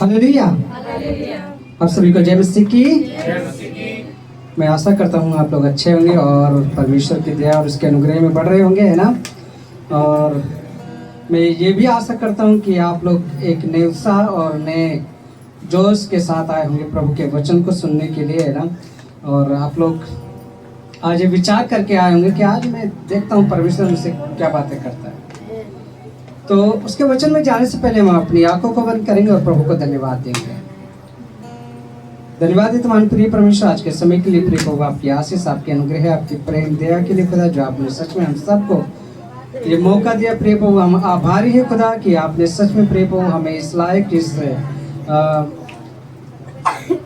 Hallelujah. आप सभी को जय मसीह की। मैं आशा करता हूँ आप लोग अच्छे होंगे और परमेश्वर की दया और उसके अनुग्रह में बढ़ रहे होंगे, है ना। और मैं ये भी आशा करता हूँ कि आप लोग एक नए उत्साह और नए जोश के साथ आए होंगे प्रभु के वचन को सुनने के लिए, है ना। और आप लोग आज ये विचार करके आए होंगे कि आज मैं देखता हूँ परमेश्वर मुझसे क्या बातें करता है। तो उसके वचन में जाने से पहले हम अपनी आंखों को बंद करेंगे और प्रभु को धन्यवाद देंगे। धन्यवाद देते मान प्रिय परमेश्वर आज के समय के लिए। प्रिय प्रभु आपकी आशीष, आपके अनुग्रह, आपकी प्रेम दया के लिए खुदा, जो आपने सच में हम सबको ये मौका दिया। प्रिय प्रभु हम आभारी है खुदा कि आपने सच में प्रिय प्रभु हमें इस लायक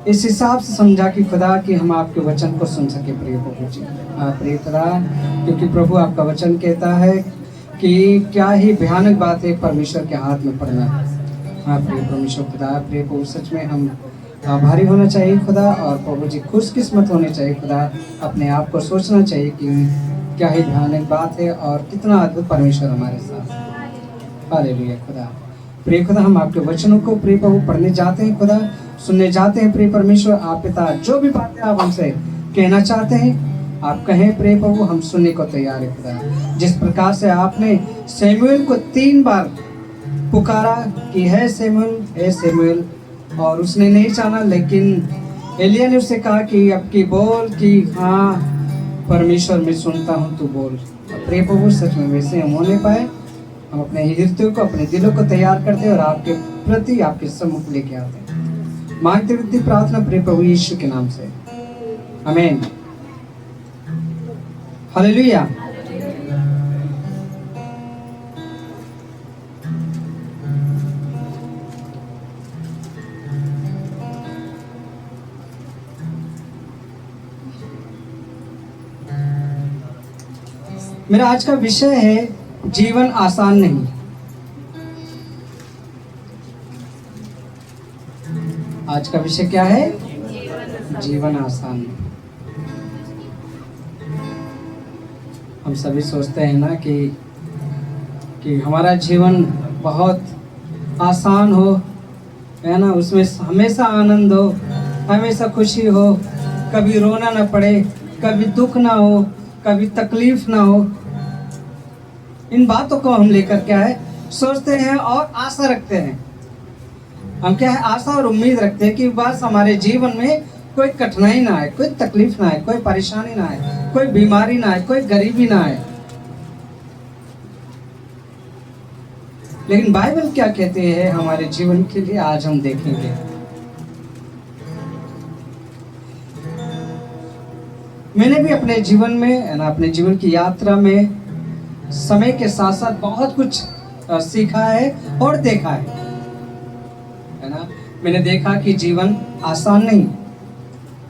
इस हिसाब से समझा कि खुदा कि हम आपके वचन को सुन सके। प्रिय प्रभु जी प्रिय खुदा, क्योंकि प्रभु आपका वचन कहता है कि क्या ही भयानक बात है परमेश्वर के हाथ में पड़ना। हाँ प्रिय परमेश्वर खुदा, प्रिय प्रभु सच में हम आभारी होना चाहिए खुदा, और प्रभु जी खुशकिस्मत होने चाहिए खुदा। अपने आप को सोचना चाहिए कि क्या ही भयानक बात है और कितना अद्भुत परमेश्वर हमारे साथ। हालेलुया खुदा। प्रिय खुदा, हम आपके वचनों को प्रिय प्रभु पढ़ने जाते हैं खुदा, सुनने जाते हैं। प्रिय परमेश्वर आप पिता जो भी बातें आप हमसे कहना चाहते हैं आप कहें प्रिय प्रभु, हम सुनने को तैयार है खुदा। जिस प्रकार से आपने सैमुएल को 3 बार पुकारा कि है सैमुएल, और उसने नहीं जाना, लेकिन एलिया ने उससे कहा कि अब की बोल कि हाँ परमेश्वर मैं सुनता हूँ, तू बोल। प्रिय प्रभु सच में वैसे हम होने पाए, हम अपने हृदयों को अपने दिलों को तैयार करते और आपके प्रति आपके सम्मुख लेके आते। मांगते विनती प्रार्थना प्रिय प्रभु यीशु के नाम से, आमीन। हालेलुया। मेरा आज का विषय है जीवन आसान नहीं। आज का विषय क्या है? जीवन आसान नहीं। हम सभी सोचते हैं ना कि हमारा जीवन बहुत आसान हो, है ना, उसमें हमेशा आनंद हो, हमेशा खुशी हो, कभी रोना ना पड़े, कभी दुख ना हो, कभी तकलीफ ना हो। इन बातों को हम लेकर क्या है सोचते हैं और आशा रखते हैं। हम क्या है आशा और उम्मीद रखते हैं कि बस हमारे जीवन में कोई कठिनाई ना आए, कोई तकलीफ ना आए, कोई परेशानी ना आए, कोई बीमारी ना आए, कोई गरीबी ना आए। लेकिन बाइबल क्या कहते हैं हमारे जीवन के लिए, आज हम देखेंगे। मैंने भी अपने जीवन में ना, अपने जीवन की यात्रा में समय के साथ साथ बहुत कुछ सीखा है और देखा है ना। मैंने देखा कि जीवन आसान नहीं,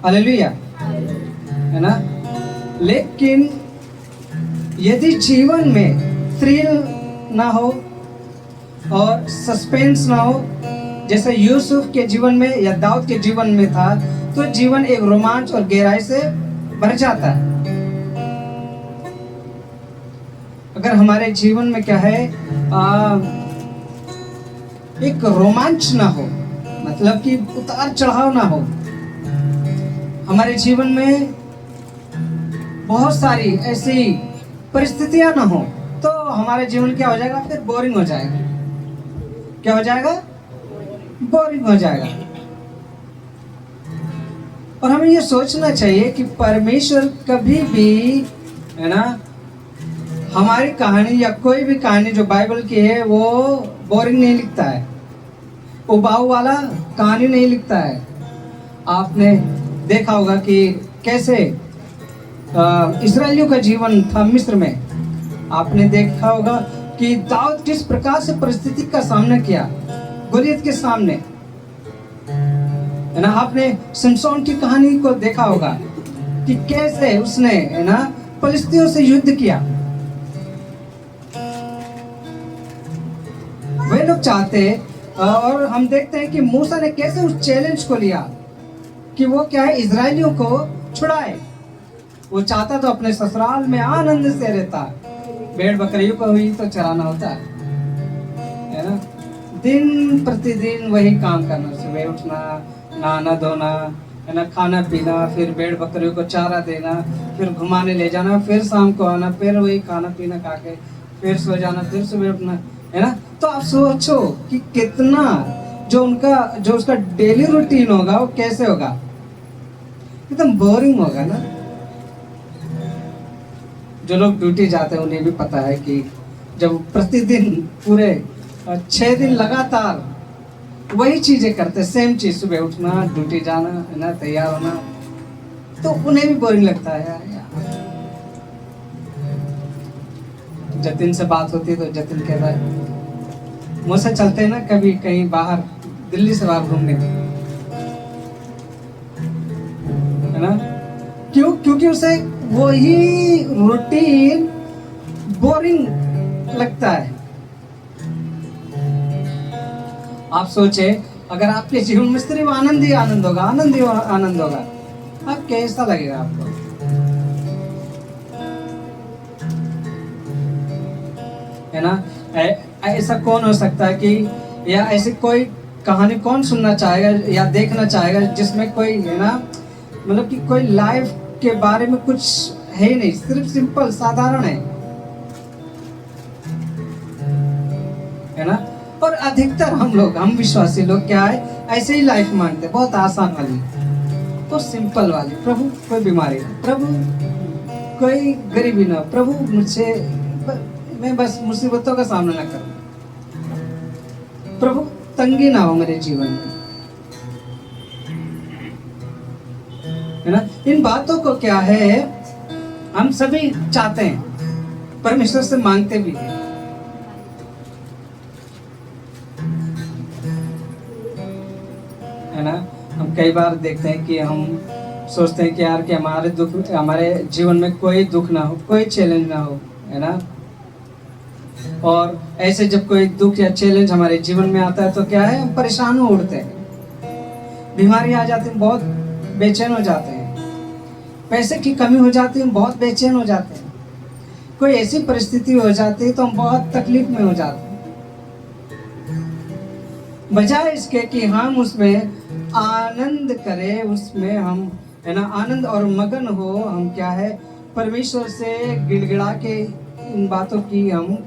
हालेलुया, है ना। लेकिन यदि जीवन में थ्रिल ना हो और सस्पेंस ना हो, जैसे यूसुफ के जीवन में या दाऊद के जीवन में था, तो जीवन एक रोमांच और गहराई से भर जाता है। अगर हमारे जीवन में क्या है एक रोमांच ना हो, मतलब कि उतार चढ़ाव ना हो, हमारे जीवन में बहुत सारी ऐसी परिस्थितियां ना हो, तो हमारे जीवन क्या हो जाएगा? फिर बोरिंग हो जाएगा। क्या हो जाएगा? बोरिंग हो जाएगा। और हमें ये सोचना चाहिए कि परमेश्वर कभी भी, है ना, हमारी कहानी या कोई भी कहानी जो बाइबल की है वो बोरिंग नहीं लिखता है, उबाऊ वाला कहानी नहीं लिखता है। आपने देखा होगा कि कैसे इस्राएलियों का जीवन था मिस्र में। आपने देखा होगा कि दाऊद किस प्रकार से परिस्थिति का सामना किया गोलियत के सामने, है ना। आपने सिमसोन की कहानी को देखा होगा कि कैसे उसने, है ना, फिलिस्तीयों से युद्ध किया। वे लोग चाहते, और हम देखते हैं कि मूसा ने कैसे उस चैलेंज को लिया कि वो क्या है इजरायलियों को छुड़ाए। वो चाहता तो अपने ससुराल में आनंद से रहता, भेड़ बकरियों को ही तो चराना होता है ना। दिन प्रतिदिन वही काम करना, सुबह उठना, नहाना धोना, है ना, खाना पीना, फिर भेड़ बकरियों को चारा देना, फिर घुमाने ले जाना, फिर शाम को आना, फिर वही खाना पीना खा के फिर सो जाना, फिर सुबह उठना, है ना। तो आप सोचो कि कितना जो उसका डेली रूटीन होगा वो कैसे होगा, एकदम बोरिंग होगा ना। जो लोग ड्यूटी जाते हैं उन्हें भी पता है कि जब प्रतिदिन पूरे 6 दिन लगातार वही चीजें करते, सेम चीज, सुबह उठना, ड्यूटी जाना, है ना, तैयार होना, तो उन्हें भी बोरिंग लगता है यार। जतिन से बात होती है तो जतिन कहता है, मुझसे चलते हैं ना कभी कहीं बाहर, दिल्ली से बाहर घूमने, है ना। क्योंकि उसे वही रूटीन बोरिंग लगता है। आप सोचे अगर आपके जीवन में सिर्फ आनंद ही आनंद होगा, आनंद ही आनंद होगा, आप कैसा लगेगा आपको, है ना। ऐसा कौन हो सकता है कि, या ऐसी कोई कहानी कौन सुनना चाहेगा या देखना चाहेगा जिसमें कोई, है ना, मतलब कि कोई लाइफ के बारे में कुछ है नहीं, सिर्फ सिंपल साधारण है ना। और अधिकतर हम विश्वासी लोग क्या है, ऐसे ही लाइफ मांगते हैं, बहुत आसान वाली, तो सिंपल वाली। प्रभु कोई बीमारी ना, प्रभु कोई गरीबी ना, प्रभु मैं बस मुसीबतों का सामना ना करूं, प्रभु तंगी ना हो मेरे जीवन में, है ना। इन बातों को क्या है, हम सभी चाहते हैं, परमेश्वर से मांगते भी हैं, है ना। हम कई बार देखते हैं कि हम सोचते हैं कि यार कि हमारे जीवन में कोई दुख ना हो, कोई चैलेंज ना हो, है ना। और ऐसे जब कोई दुख या चैलेंज हमारे जीवन में आता है तो क्या है, हम परेशान हो उठते हैं, बीमारी आ जाती है, बहुत बेचैन हो जाते हैं, पैसे की कमी हो जाती है, बहुत बेचैन हो जाते हैं, कोई ऐसी परिस्थिति हो जाती है तो हम बहुत तकलीफ में हो जाते हैं। बजाय इसके कि हम उसमें आनंद करें, उसमें हम, है ना, आनंद और मगन हो, हम क्या है, परमेश्वर से गिड़गिड़ा के इन बातों की हम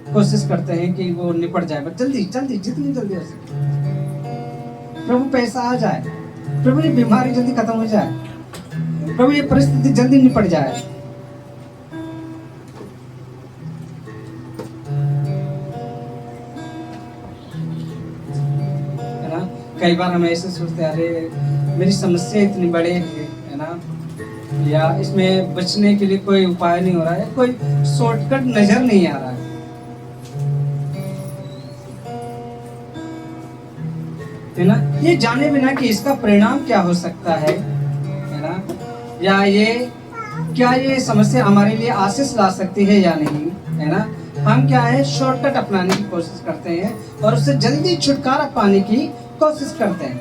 कोशिश करते हैं कि वो निपट जाए, बस जल्दी जल्दी, जितनी जल्दी हो सके, प्रभु पैसा आ जाए, प्रभु ये बीमारी जल्दी खत्म हो जाए, प्रभु ये परिस्थिति जल्दी निपट जाए। कई बार हम ऐसे सोचते हैं, अरे मेरी समस्या इतनी बड़ी है ना, या इसमें बचने के लिए कोई उपाय नहीं हो रहा है, कोई शॉर्टकट नजर नहीं आ रहा है ना। ये जाने बिना कि इसका परिणाम क्या हो सकता है ना, या क्या ये समस्या हमारे लिए आशीष ला सकती है या नहीं, है ना। हम क्या है, शॉर्टकट अपनाने की कोशिश करते हैं और उससे जल्दी छुटकारा पाने की कोशिश करते हैं।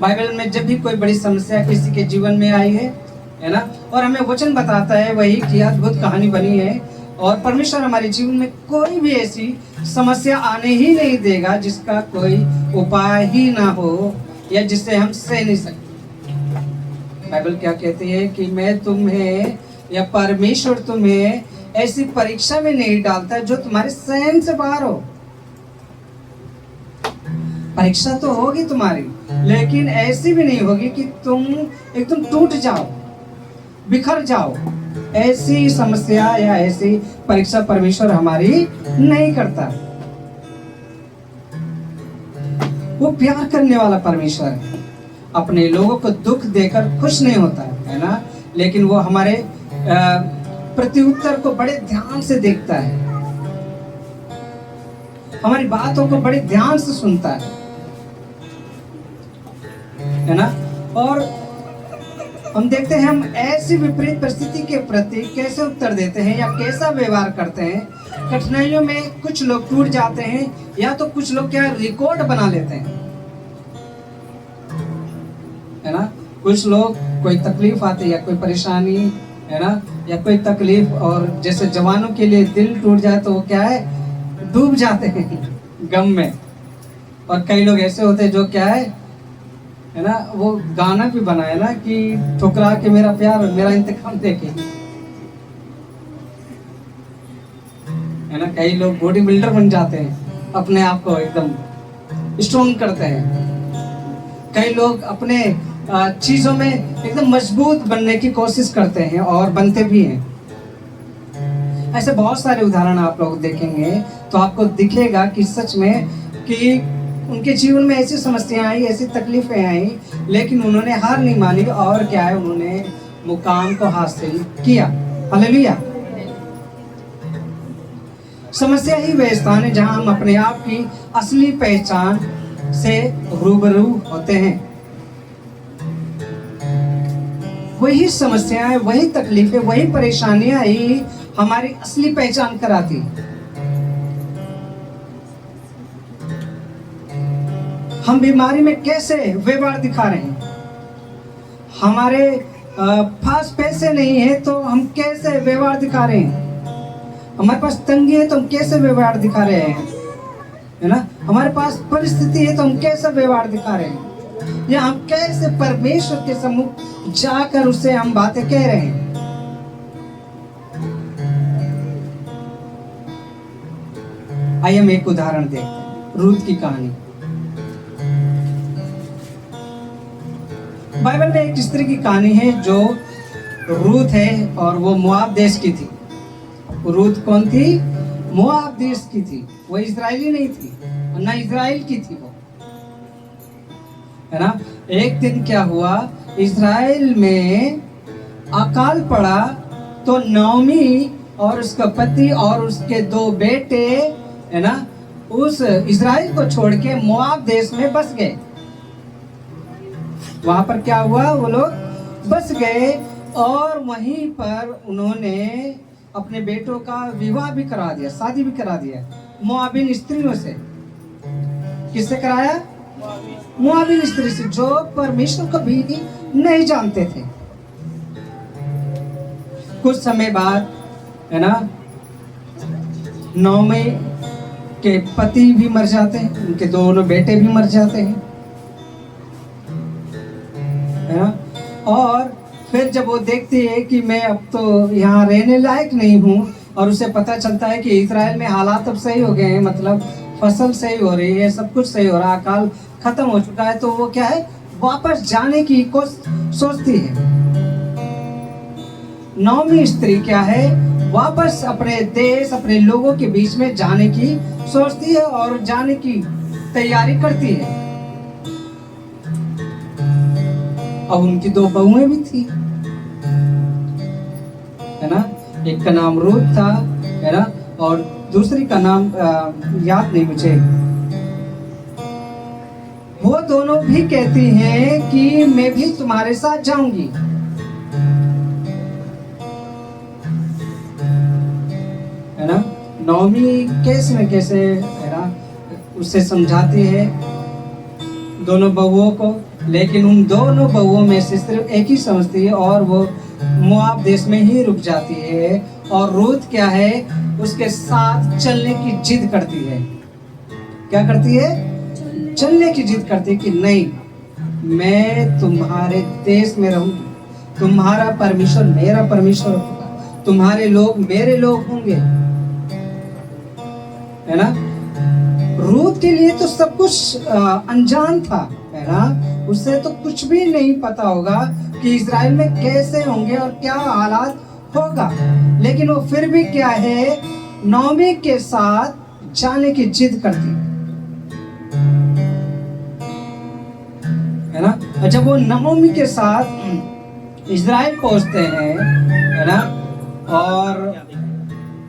बाइबल में जब भी कोई बड़ी समस्या किसी के जीवन में आई है ना, और हमें वचन बताता है वही की अद्भुत कहानी बनी है, और परमेश्वर हमारे जीवन में कोई भी ऐसी समस्या आने ही नहीं देगा जिसका कोई उपाय ही ना हो, या जिससे हम सह नहीं सकते। बाइबल क्या कहती है कि मैं तुम्हें, या परमेश्वर तुम्हें ऐसी परीक्षा में नहीं डालता जो तुम्हारे सहन से बाहर हो। परीक्षा तो होगी तुम्हारी, लेकिन ऐसी भी नहीं होगी कि तुम एकदम टूट जाओ, बिखर जाओ। ऐसी समस्या या ऐसी परीक्षा परमेश्वर हमारी नहीं करता। वो प्यार करने वाला परमेश्वर है, अपने लोगों को दुख देकर खुश नहीं होता है ना, लेकिन वो हमारे प्रत्युत्तर को बड़े ध्यान से देखता है, हमारी बातों को बड़े ध्यान से सुनता है ना। और हम देखते हैं हम ऐसी विपरीत परिस्थिति के प्रति कैसे उत्तर देते हैं या कैसा व्यवहार करते हैं। कठिनाइयों में कुछ लोग टूट जाते हैं, या तो कुछ लोग क्या रिकॉर्ड बना लेते हैं, है ना। कुछ लोग, कोई तकलीफ आती है या कोई परेशानी, है ना, या कोई तकलीफ, और जैसे जवानों के लिए दिल टूट जाए तो वो क्या है, डूब जाते हैं गम में। और कई लोग ऐसे होते हैं जो क्या है ना, वो गाना भी बनाए ना कि ठुकरा के मेरा प्यार मेरा इंतकाम देखे, है ना। कई लोग बॉडी बिल्डर बन जाते हैं, अपने आप को एकदम स्ट्रॉन्ग करते हैं। कई लोग अपने चीजों में एकदम मजबूत बनने की कोशिश करते हैं और बनते भी हैं। ऐसे बहुत सारे उदाहरण आप लोग देखेंगे तो आपको दिखेगा कि सच में कि उनके जीवन में ऐसी समस्याएं आई, ऐसी तकलीफें आई, लेकिन उन्होंने हार नहीं मानी और क्या है, उन्होंने मुकाम को हासिल किया। हालेलुया। समस्या ही वह स्थान है जहां हम अपने आप की असली पहचान से रूबरू होते हैं। वही समस्याएं, वही तकलीफें, वही परेशानियां ही हमारी असली पहचान कराती। हम बीमारी में कैसे व्यवहार दिखा रहे हैं, हमारे पास पैसे नहीं है तो हम कैसे व्यवहार दिखा रहे हैं, हमारे पास तंगी है तो हम कैसे व्यवहार दिखा रहे हैं, है ना। हमारे पास परिस्थिति है तो हम कैसे व्यवहार दिखा रहे हैं, या हम कैसे परमेश्वर के सम्मुख जाकर उससे हम बातें कह रहे हैं। आइए हम एक उदाहरण देखते हैं, रूत की कहानी। बाइबल में एक स्त्री की कहानी है जो रूत है, और वो मोआब देश की थी। रूत कौन थी? मोआब देश की थी। वो इजरायली नहीं थी, ना इजराइल की थी वो, है ना। एक दिन क्या हुआ, इजराइल में अकाल पड़ा तो नौमी और उसका पति और उसके 2 बेटे, है ना, उस इजराइल को छोड़ के मोआब देश में बस गए। वहां पर क्या हुआ, वो लोग बस गए और वहीं पर उन्होंने अपने बेटों का विवाह भी करा दिया, शादी भी करा दिया मोआबिन स्त्रियों से। किससे कराया? मोआबिन स्त्री से, जो परमेश्वर को भी नहीं जानते थे। कुछ समय बाद, है ना, नौमी के पति भी मर जाते हैं, उनके दोनों बेटे भी मर जाते हैं, है ना। और फिर जब वो देखती है कि मैं अब तो यहाँ रहने लायक नहीं हूँ, और उसे पता चलता है कि इजराइल में हालात अब सही हो गए हैं, मतलब फसल सही हो रही है, सब कुछ सही हो रहा है, अकाल खत्म हो चुका है, तो वो क्या है, वापस जाने की सोचती है। नौमी स्त्री क्या है, वापस अपने देश, अपने लोगों के बीच में जाने की सोचती है और जाने की तैयारी करती है। अब उनकी 2 बहुएं भी थी, है ना। एक का नाम रूत था, है ना, और दूसरी का नाम याद नहीं मुझे। वो दोनों भी कहती हैं कि मैं भी तुम्हारे साथ जाऊंगी, है ना। नौमी कैसे न कैसे, है ना, उससे समझाती है दोनों बहुओं को, लेकिन उन दोनों बहुओं में से सिर्फ एक ही समझती है और वो मोआब देश में ही रुक जाती है। और रूत क्या है, उसके साथ चलने की जिद करती है। क्या करती है? चलने की जिद करती है कि नहीं, मैं तुम्हारे देश में रहूंगी, तुम्हारा परमेश्वर मेरा परमेश्वर होगा, तुम्हारे लोग मेरे लोग होंगे, है ना। रूत के लिए तो सब कुछ अनजान था, है ना। उससे तो कुछ भी नहीं पता होगा कि इजराइल में कैसे होंगे और क्या हालात होगा, लेकिन वो फिर भी क्या है, नौमी के साथ जाने की जिद करती है ना। जब वो नौमी के साथ इजराइल पहुंचते हैं, है ना, और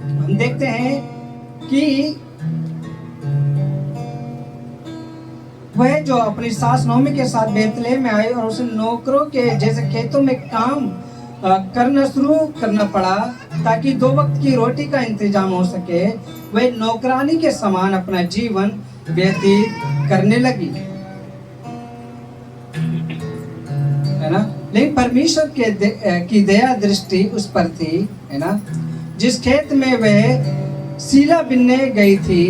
हम देखते हैं कि वह जो अपनी सास नौमी के साथ बेतलेहम में आई और उसे नौकरों के जैसे खेतों में काम करना शुरू करना पड़ा ताकि 2 वक्त की रोटी का इंतजाम हो सके। वह नौकरानी के समान अपना जीवन व्यतीत करने लगी, है ना। लेकिन परमेश्वर की दया दृष्टि उस पर थी, है ना। जिस खेत में वह सीला बिनने गई थी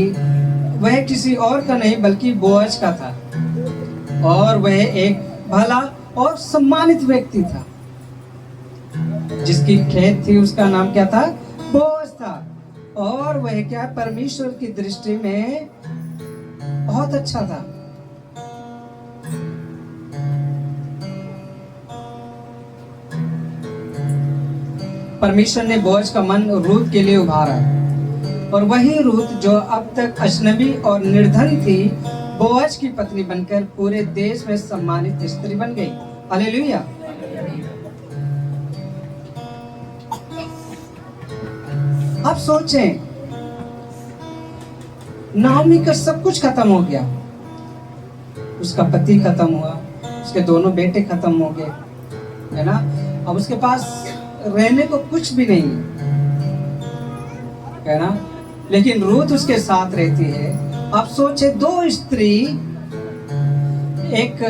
वह किसी और का नहीं बल्कि बोअज का था, और वह एक भला और सम्मानित व्यक्ति था। जिसकी खेत थी उसका नाम क्या था? बोअज था। और वह क्या परमेश्वर की दृष्टि में बहुत अच्छा था। परमेश्वर ने बोअज का मन रूत के लिए उभारा, और वही रूत जो अब तक अजनबी और निर्धन थी बोअज की पत्नी बनकर पूरे देश में सम्मानित स्त्री बन गई। हालेलुया। आप सोचें, नाओमी का सब कुछ खत्म हो गया, उसका पति खत्म हुआ, उसके दोनों बेटे खत्म हो गए, है ना। अब उसके पास रहने को कुछ भी नहीं है ना। लेकिन रूत उसके साथ रहती है। आप सोचे, दो स्त्री एक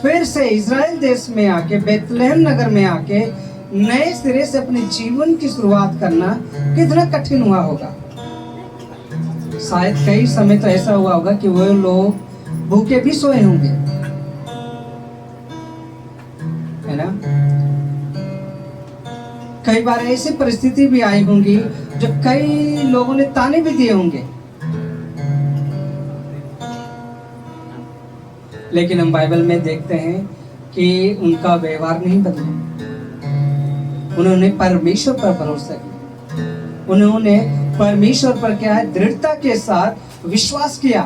फिर से इज़राइल देश में आके, बेथलेहम नगर में आके नए सिरे से अपने जीवन की शुरुआत करना कितना कठिन हुआ होगा। शायद कई समय तो ऐसा हुआ होगा कि वो लोग भूखे भी सोए होंगे, है ना। कई बार ऐसी परिस्थिति भी आई होंगी जो कई लोगों ने ताने भी दिए होंगे। लेकिन हम बाइबल में देखते हैं कि उनका व्यवहार नहीं बदला। उन्होंने परमेश्वर पर भरोसा किया, उन्होंने परमेश्वर पर क्या है, दृढ़ता के साथ विश्वास किया।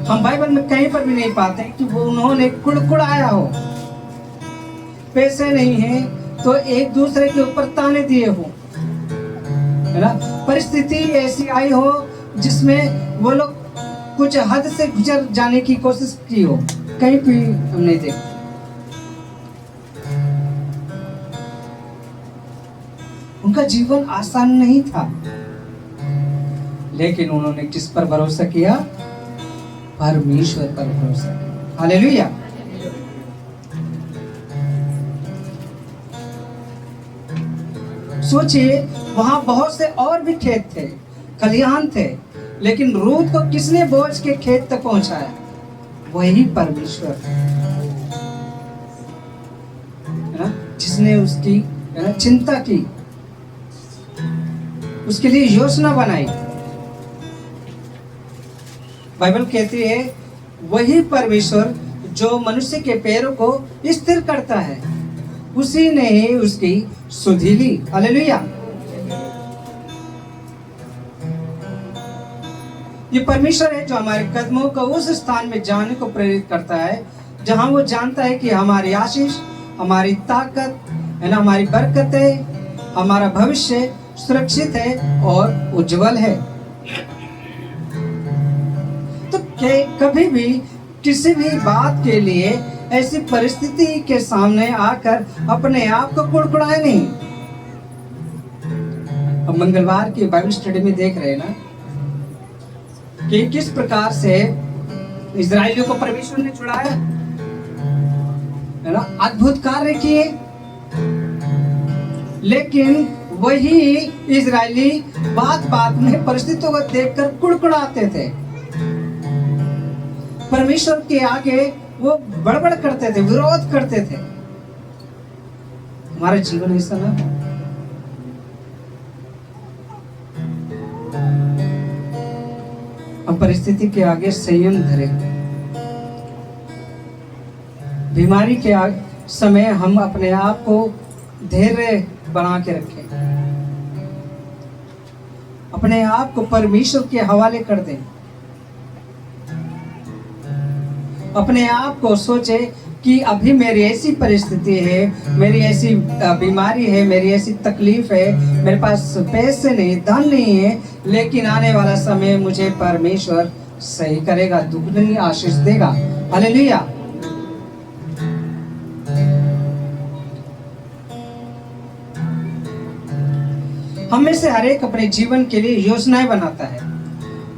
हम बाइबल में कहीं पर भी नहीं पाते कि वो उन्होंने कुड़कुड़ाया हो। पैसे नहीं है तो एक दूसरे के ऊपर ताने दिए हो, है ना। परिस्थिति ऐसी आई हो जिसमें वो लोग कुछ हद से गुजर जाने की कोशिश की हो, कहीं भी हम नहीं देखते। उनका जीवन आसान नहीं था, लेकिन उन्होंने किस पर भरोसा किया? परमेश्वर पर भरोसा किया। हालेलुया। सोचिए, वहां बहुत से और भी खेत थे, खलिहान थे, लेकिन रूत को किसने बोझ के खेत तक पहुंचाया? वही परमेश्वर, है ना, जिसने उसकी चिंता की, उसके लिए योजना बनाई। बाइबल कहती है वही परमेश्वर जो मनुष्य के पैरों को स्थिर करता है, उसी ने ही उसकी सुधि ली। हालेलुया। ये परमेश्वर है जो हमारे कदमों को उस स्थान में जाने को प्रेरित करता है जहां वो जानता है कि हमारी आशीष, हमारी ताकत, है ना, हमारी बरकतें, हमारा भविष्य सुरक्षित है और उज्जवल है। तो कभी भी किसी भी बात के लिए ऐसी परिस्थिति के सामने आकर अपने आप को कुड़कुड़ाए नहीं। अब मंगलवार की बाइबल स्टडी में देख रहे हैं ना कि किस प्रकार से इजरायलियों को परमेश्वर ने छुड़ाया, है ना, अद्भुत कार्य किए। लेकिन वही इजरायली बात बात में परिस्थितियों को देखकर कुड़कुड़ाते थे, परमेश्वर के आगे वो बड़बड़ करते थे, विरोध करते थे। हमारा जीवन ऐसा ना हो। हम परिस्थिति के आगे संयम धरे। बीमारी के समय हम अपने आप को धैर्य बना के रखें, अपने आप को परमेश्वर के हवाले कर दें। अपने आप को सोचे कि अभी मेरी ऐसी परिस्थिति है, मेरी ऐसी बीमारी है, मेरी ऐसी तकलीफ है, मेरे पास पैसे नहीं, धन नहीं है, लेकिन आने वाला समय मुझे परमेश्वर सही करेगा, दुगनी आशीष देगा। हालेलुया। हम में से हर एक अपने जीवन के लिए योजनाएं बनाता है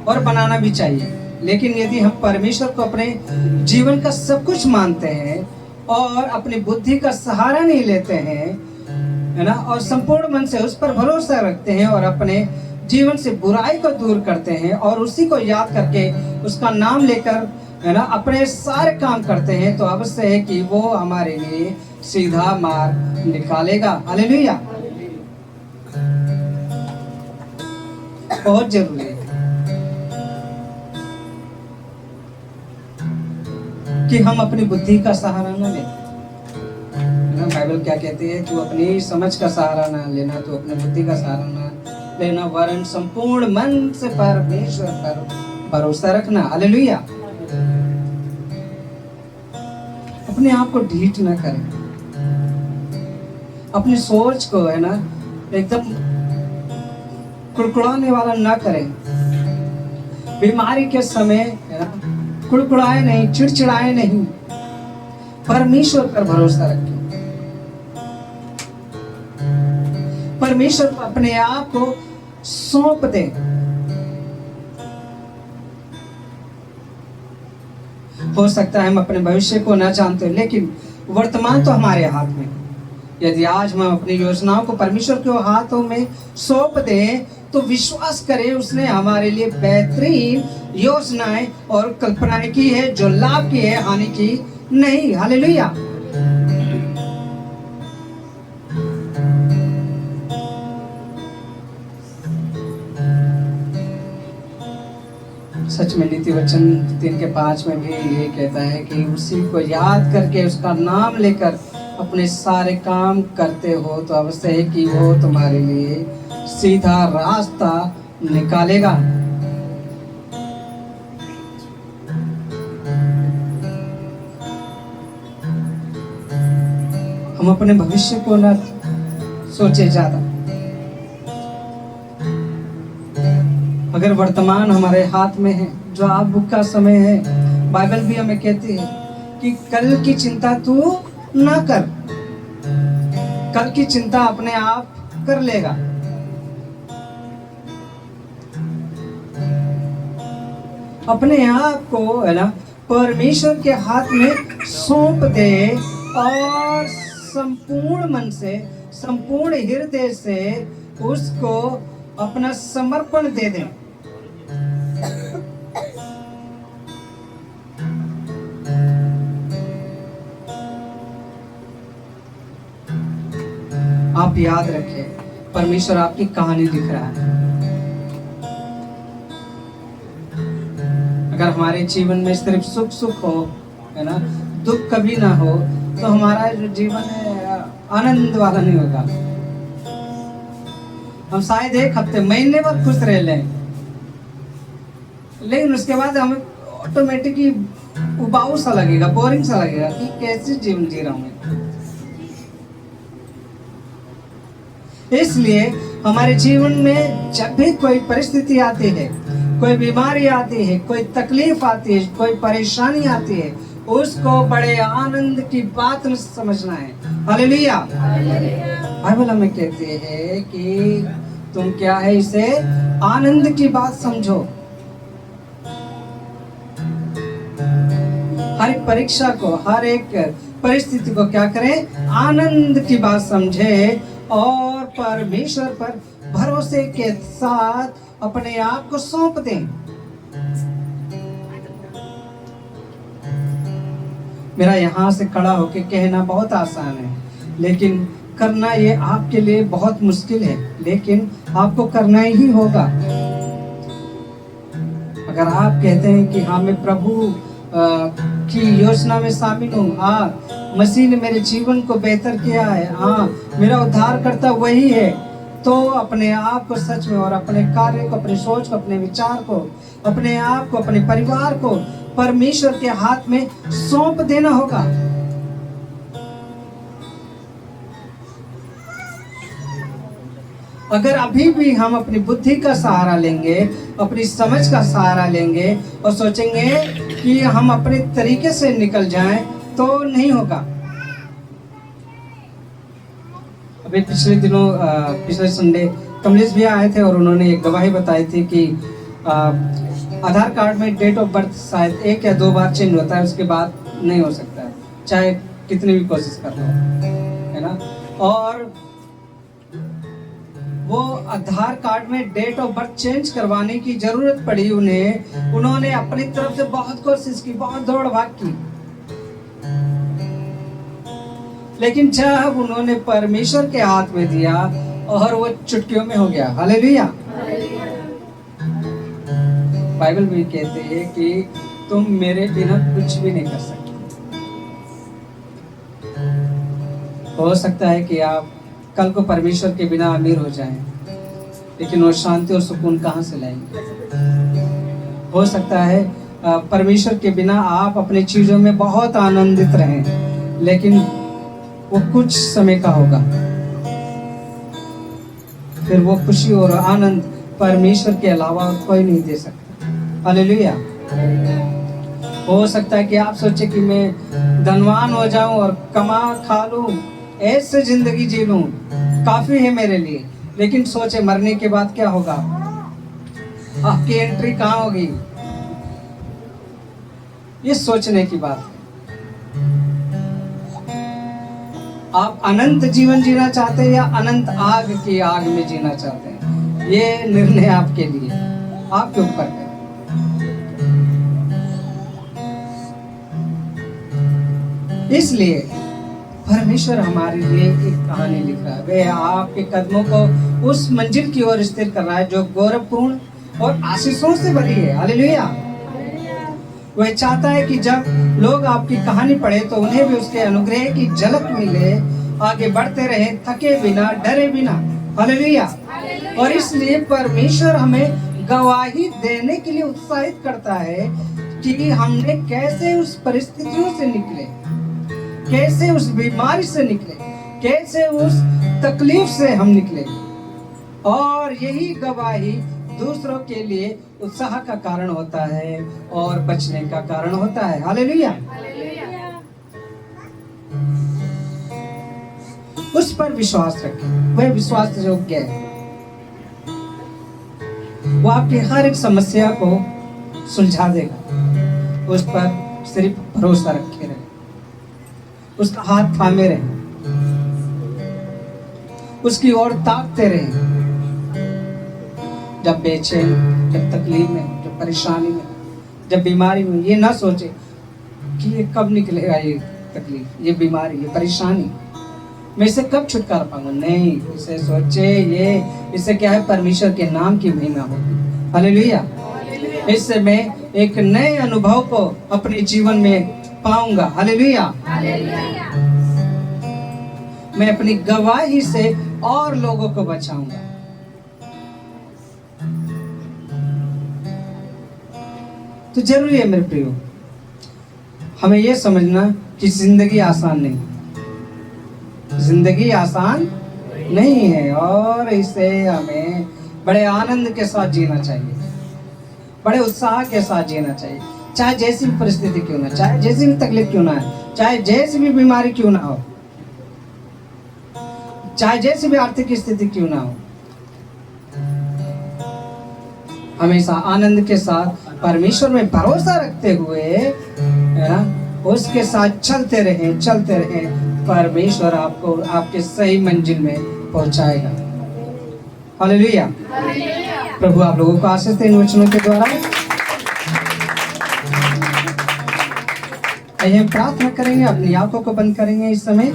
और बनाना भी चाहिए। लेकिन यदि हम परमेश्वर को अपने जीवन का सब कुछ मानते हैं और अपनी बुद्धि का सहारा नहीं लेते हैं, है ना, और संपूर्ण मन से उस पर भरोसा रखते हैं और अपने जीवन से बुराई को दूर करते हैं और उसी को याद करके उसका नाम लेकर, है ना, अपने सारे काम करते हैं, तो अवश्य है कि वो हमारे लिए सीधा मार्ग निकालेगा। हालेलुया। बहुत जरूरी है कि हम अपनी बुद्धि का सहारा न लें। बाइबल क्या कहती है? तू अपनी समझ का सहारा ना लेना, तू अपनी बुद्धि का सहारा ना लेना, वरन संपूर्ण मन से परमेश्वर पर भरोसा रखना। हालेलुया। अपने आप को ढीठ ना करें, अपनी सोच को, है ना, एकदम कुड़कुड़ाने वाला ना करें। बीमारी के समय, है ना, कुड़कुड़ाए नहीं, चिड़चिड़ाए नहीं, परमेश्वर पर भरोसा रखें। परमेश्वर को अपने आप को सौंप दें। हो सकता है हम अपने भविष्य को ना जानते, लेकिन वर्तमान तो हमारे हाथ में। यदि आज हम अपनी योजनाओं को परमेश्वर के हाथों में सौंप दें, तो विश्वास करें उसने हमारे लिए बेहतरीन योजनाएं और कल्पनाएं की है, जो लाभ की है, हानि की नहीं। हालेलुया। सच में नीति वचन 3:5 में भी ये कहता है कि उसी को याद करके उसका नाम लेकर अपने सारे काम करते हो, तो अवश्य है कि वो तुम्हारे लिए सीधा रास्ता निकालेगा। हम अपने भविष्य को न सोचे ज्यादा। अगर वर्तमान हमारे हाथ में है, जो अब का समय है, बाइबल भी हमें कहती है कि कल की चिंता तू ना कर, कल की चिंता अपने आप कर लेगा। अपने आप को, है ना, परमेश्वर के हाथ में सौंप दे और संपूर्ण मन से, संपूर्ण हृदय से उसको अपना समर्पण दे दें। आप याद रखें, परमेश्वर आपकी कहानी लिख रहा है। अगर हमारे जीवन में सिर्फ सुख सुख हो, है ना, दुख कभी ना हो, तो हमारा जो जीवन है आनंद वाला नहीं होगा। हम शायद एक हफ्ते, महीने भर खुश रह लें, लेकिन उसके बाद हमें ऑटोमेटिकली उबाऊ सा लगेगा, बोरिंग सा लगेगा कि कैसे जीवन जी रहा हूं मैं। इसलिए हमारे जीवन में जब भी कोई परिस्थिति आती है, कोई बीमारी आती है, कोई तकलीफ आती है, कोई परेशानी आती है, उसको बड़े आनंद की बात में समझना है। हालेलुया। बाइबल हमें कहती है कि तुम क्या है, इसे आनंद की बात समझो। हर एक परीक्षा को, हर एक परिस्थिति को क्या करें, आनंद की बात समझे और परमेश्वर पर भरोसे के साथ अपने आप को सौंप दें। मेरा यहाँ से खड़ा होकर कहना बहुत आसान है, लेकिन करना ये आपके लिए बहुत मुश्किल है, लेकिन आपको करना ही होगा। अगर आप कहते हैं कि हाँ, मैं प्रभु की योजना में शामिल हूँ, हाँ, मसीह ने मेरे जीवन को बेहतर किया है, हाँ, मेरा उद्धारकर्ता वही है, तो अपने आप को सच में और अपने कार्य को, अपनी सोच को, अपने विचार को, अपने आप को, अपने परिवार को परमेश्वर के हाथ में सौंप देना होगा। अगर अभी भी हम अपनी बुद्धि का सहारा लेंगे, अपनी समझ का सहारा लेंगे और सोचेंगे कि हम अपने तरीके से निकल जाएं, तो नहीं होगा। अभी पिछले दिनों, पिछले संडे कमलेश भैया आए थे और उन्होंने एक गवाही बताई थी कि आधार कार्ड में डेट ऑफ बर्थ शायद 1 या 2 बार चेंज होता है, उसके बाद नहीं हो सकता है, चाहे कितनी भी कोशिश कर लो, है ना। और वो आधार कार्ड में डेट ऑफ बर्थ चेंज करवाने की जरूरत पड़ी उन्हें, उन्होंने अपनी तरफ से बहुत कोशिश की, बहुत दौड़ भाग की, लेकिन जब उन्होंने परमेश्वर के हाथ में दिया और वो चुटकियों में हो गया। हालेलुया। बाइबल भी कहते हैं कि तुम मेरे बिना कुछ भी नहीं कर सकते। हो सकता है कि आप कल को परमेश्वर के बिना अमीर हो जाएं, लेकिन वो शांति और सुकून कहाँ से लाएंगे? हो सकता है परमेश्वर के बिना आप अपनी चीजों में बहुत आनंदित रहें, लेकिन वो कुछ समय का होगा, फिर वो खुशी और आनंद परमेश्वर के अलावा और कोई नहीं दे सकता। हालेलुया। हो सकता है कि आप सोचे कि मैं धनवान हो जाऊं और कमा खा लूं, ऐसे जिंदगी जी लूं, काफी है मेरे लिए, लेकिन सोचे मरने के बाद क्या होगा? आपकी एंट्री कहाँ होगी? ये सोचने की बात है। आप अनंत जीवन जीना चाहते हैं या अनंत आग की आग में जीना चाहते हैं? ये निर्णय आपके लिए, आपके ऊपर है। इसलिए परमेश्वर हमारे लिए एक कहानी लिख रहा है। वह आपके कदमों को उस मंजिल की ओर स्थिर कर रहा है जो गौरवपूर्ण और आशीषों से भरी है। हालेलुया। वह चाहता है कि जब लोग आपकी कहानी पढ़े तो उन्हें भी उसके अनुग्रह की झलक मिले, आगे बढ़ते रहे, थके बिना, डरे बिना। हालेलुया। और इसलिए परमेश्वर हमें गवाही देने के लिए उत्साहित करता है कि हमने कैसे उस परिस्थितियों से निकले, कैसे उस बीमारी से निकले, कैसे उस तकलीफ से हम निकले। और यही गवाही दूसरों के लिए उत्साह का कारण होता है और बचने का कारण होता है। हालेलुया। उस पर विश्वास रखें, वह विश्वास योग्य है। वो आपकी हर एक समस्या को सुलझा देगा। उस पर सिर्फ भरोसा रखे रहे, उसका हाथ थामे रहे, उसकी ओर ताकते रहे। जब बेचैन, जब तकलीफ में, जब परेशानी में, जब बीमारी में, ये ना सोचे कि ये कब निकलेगा, ये तकलीफ, ये बीमारी, ये परेशानी, मैं इसे कब छुटकारा पाऊंगा। नहीं, इसे सोचे ये इससे क्या है, परमेश्वर के नाम की महिमा होगी। हालेलुया। इससे मैं एक नए अनुभव को अपने जीवन में पाऊंगा। हालेलुया। मैं अपनी गवाही से और लोगों को बचाऊंगा। तो जरूरी है मेरे प्रियो, हमें यह समझना कि जिंदगी आसान नहीं, जिंदगी आसान नहीं है, और इसे हमें बड़े आनंद के साथ जीना चाहिए, बड़े उत्साह के साथ जीना चाहिए। चाहे जैसी भी परिस्थिति क्यों ना, चाहे जैसी भी तकलीफ क्यों ना है, चाहे जैसी भी बीमारी क्यों ना हो, चाहे जैसी भी आर्थिक स्थिति क्यों ना हो, हमेशा आनंद के साथ परमेश्वर में भरोसा रखते हुए, है ना, उसके साथ चलते रहें। परमेश्वर आपको आपके सही मंजिल में पहुंचाएगा। हालेलुया। प्रभु आप लोगों को आशीष दे इन वचनों के द्वारा। आइए हम प्रार्थना करेंगे, अपनी आंखों को बंद करेंगे इस समय।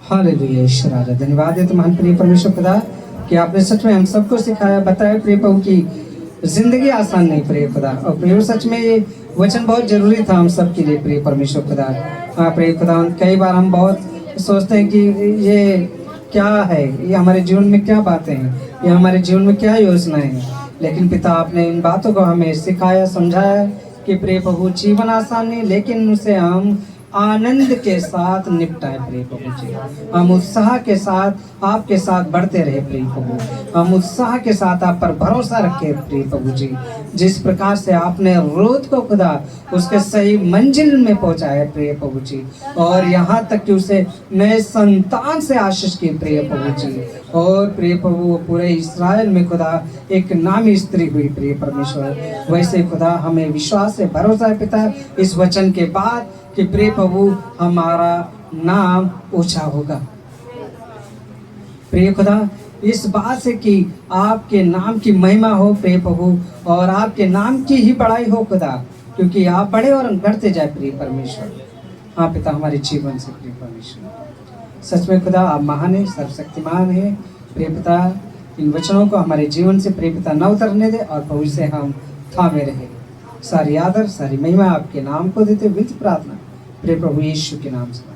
हालेलुया। ईश्वर आजा, धन्यवाद है तुम्हारे प्रिय परमेश्वर पिता कि आपने सच में हम सबको सिखाया, बताया प्रिय प्रभु की जिंदगी आसान नहीं प्रिय खुदा। और प्रिय सच में ये वचन बहुत जरूरी था हम सब के लिए प्रिय परमेश्वर खुदा। हाँ प्रिय खुदा, कई बार हम बहुत सोचते हैं कि ये क्या है, ये हमारे जीवन में क्या बातें हैं, ये हमारे जीवन में क्या योजनाएं हैं, लेकिन पिता आपने इन बातों को हमें सिखाया, समझाया कि प्रिय प्रभु जीवन आसान नहीं, लेकिन उसे हम आनंद के साथ निपटाए प्रिय प्रभु जी। हम उत्साह के साथ आपके साथ बढ़ते रहे प्रिय प्रभु। हम उत्साह के साथ आप पर भरोसा रखें प्रिय प्रभु जी। जिस प्रकार से आपने रूत को खुदा उसके सही मंजिल में पहुंचाया प्रिय प्रभु जी, और यहाँ तक कि उसे नए संतान से आशीष की प्रिय प्रभु जी। और प्रिय प्रभु पूरे इस्राएल में खुदा एक नामी स्त्री हुई प्रिय परमेश्वर। वैसे खुदा हमें विश्वास से भरोसा है पिता इस वचन के बाद कि प्रिय प्रभु हमारा नाम ऊंचा होगा प्रिय खुदा। इस बात से कि आपके नाम की महिमा हो प्रिय प्रभु, और आपके नाम की ही बड़ाई हो खुदा, क्योंकि आप बड़े और बढ़ते जाए प्रिय परमेश्वर। हाँ पिता, हमारे जीवन से प्रिय परमेश्वर सच में खुदा आप महान है, सर्वशक्तिमान है प्रिय पिता। इन वचनों को हमारे जीवन से प्रिय पिता न उतरने दे और प्रभु से हम थामे रहे। सारी आदर सारी महिमा आपके नाम को देते विनती प्रार्थना प्रिय प्रभु यीशु के नाम से।